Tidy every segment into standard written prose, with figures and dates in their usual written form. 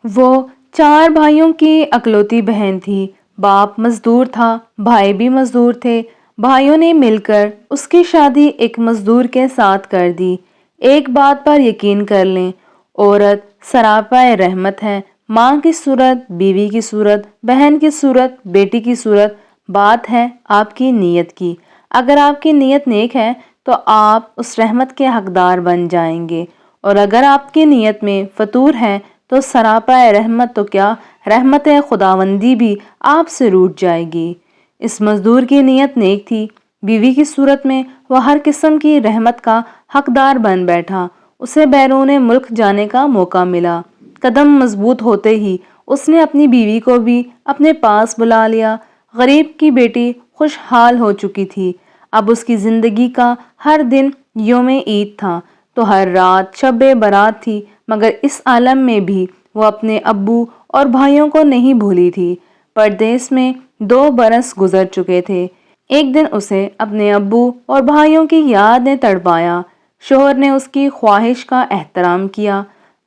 وہ 4 بھائیوں کی اکلوتی بہن تھی۔ باپ مزدور تھا، بھائی بھی مزدور تھے۔ بھائیوں نے مل کر اس کی شادی ایک مزدور کے ساتھ کر دی۔ ایک بات پر یقین کر لیں، عورت سراپائے رحمت ہے۔ ماں کی صورت، بیوی کی صورت، بہن کی صورت، بیٹی کی صورت، بات ہے آپ کی نیت کی۔ اگر آپ کی نیت نیک ہے تو آپ اس رحمت کے حقدار بن جائیں گے، اور اگر آپ کی نیت میں فتور ہے تو سراپائے رحمت تو کیا، رحمت خداوندی بھی آپ سے روٹھ جائے گی۔ اس مزدور کی نیت نیک تھی۔ بیوی کی صورت میں وہ ہر قسم کی رحمت کا حقدار بن بیٹھا۔ اسے بیرون ملک جانے کا موقع ملا۔ قدم مضبوط ہوتے ہی اس نے اپنی بیوی کو بھی اپنے پاس بلا لیا۔ غریب کی بیٹی خوشحال ہو چکی تھی۔ اب اس کی زندگی کا ہر دن یوم عید تھا تو ہر رات شب برات تھی، مگر اس عالم میں بھی وہ اپنے ابو اور بھائیوں کو نہیں بھولی تھی۔ پردیس میں 2 برس گزر چکے تھے۔ ایک دن اسے اپنے ابو اور بھائیوں کی یاد نے تڑپایا۔ شوہر نے اس کی خواہش کا احترام کیا۔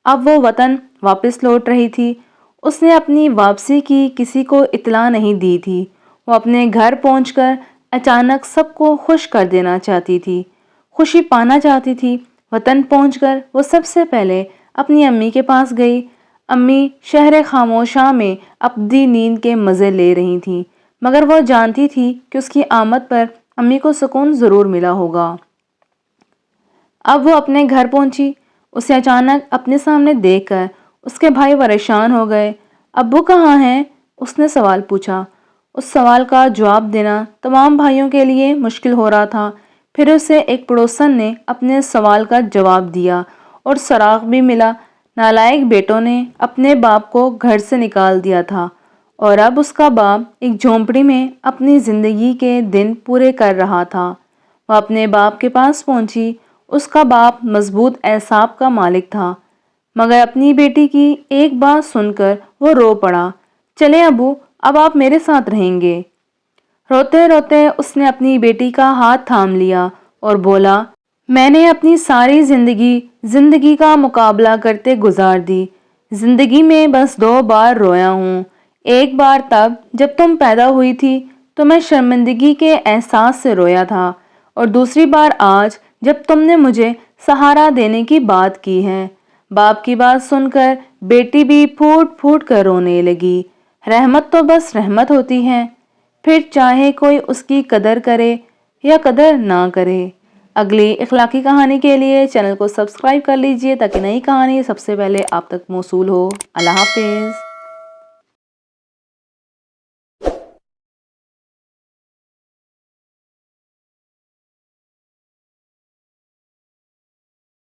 اب وہ وطن واپس لوٹ رہی تھی۔ اس نے اپنی واپسی کی کسی کو اطلاع نہیں دی تھی۔ وہ اپنے گھر پہنچ کر اچانک سب کو خوش کر دینا چاہتی تھی، خوشی پانا چاہتی تھی۔ وطن پہنچ کر وہ سب سے پہلے اپنی امی کے پاس گئی۔ امی شہر خاموشاں میں ابدی نیند کے مزے لے رہی تھیں، مگر وہ جانتی تھی کہ اس کی آمد پر امی کو سکون ضرور ملا ہوگا۔ اب وہ اپنے گھر پہنچی۔ اسے اچانک اپنے سامنے دیکھ کر اس کے بھائی پریشان ہو گئے۔ ابو کہاں ہیں؟ اس نے سوال پوچھا۔ اس سوال کا جواب دینا تمام بھائیوں کے لیے مشکل ہو رہا تھا۔ پھر اسے ایک پڑوسن نے اپنے سوال کا جواب دیا اور سراغ بھی ملا۔ نالائق بیٹوں نے اپنے باپ کو گھر سے نکال دیا تھا، اور اب اس کا باپ ایک جھونپڑی میں اپنی زندگی کے دن پورے کر رہا تھا۔ وہ اپنے باپ کے پاس پہنچی۔ اس کا باپ مضبوط اعصاب کا مالک تھا، مگر اپنی بیٹی کی ایک بات سن کر وہ رو پڑا۔ چلیں ابو، اب آپ میرے ساتھ رہیں گے۔ روتے روتے اس نے اپنی بیٹی کا ہاتھ تھام لیا اور بولا، میں نے اپنی ساری زندگی کا مقابلہ کرتے گزار دی۔ زندگی میں بس 2 بار رویا ہوں۔ ایک بار تب جب تم پیدا ہوئی تھی تو میں شرمندگی کے احساس سے رویا تھا، اور دوسری بار آج جب تم نے مجھے سہارا دینے کی بات کی ہے۔ باپ کی بات سن کر بیٹی بھی پھوٹ پھوٹ کر رونے لگی۔ رحمت تو بس رحمت ہوتی ہے، پھر چاہے کوئی اس کی قدر کرے یا قدر نہ کرے۔ اگلی اخلاقی کہانی کے لیے چینل کو سبسکرائب کر لیجئے تاکہ نئی کہانی سب سے پہلے آپ تک موصول ہو۔ اللہ حافظ۔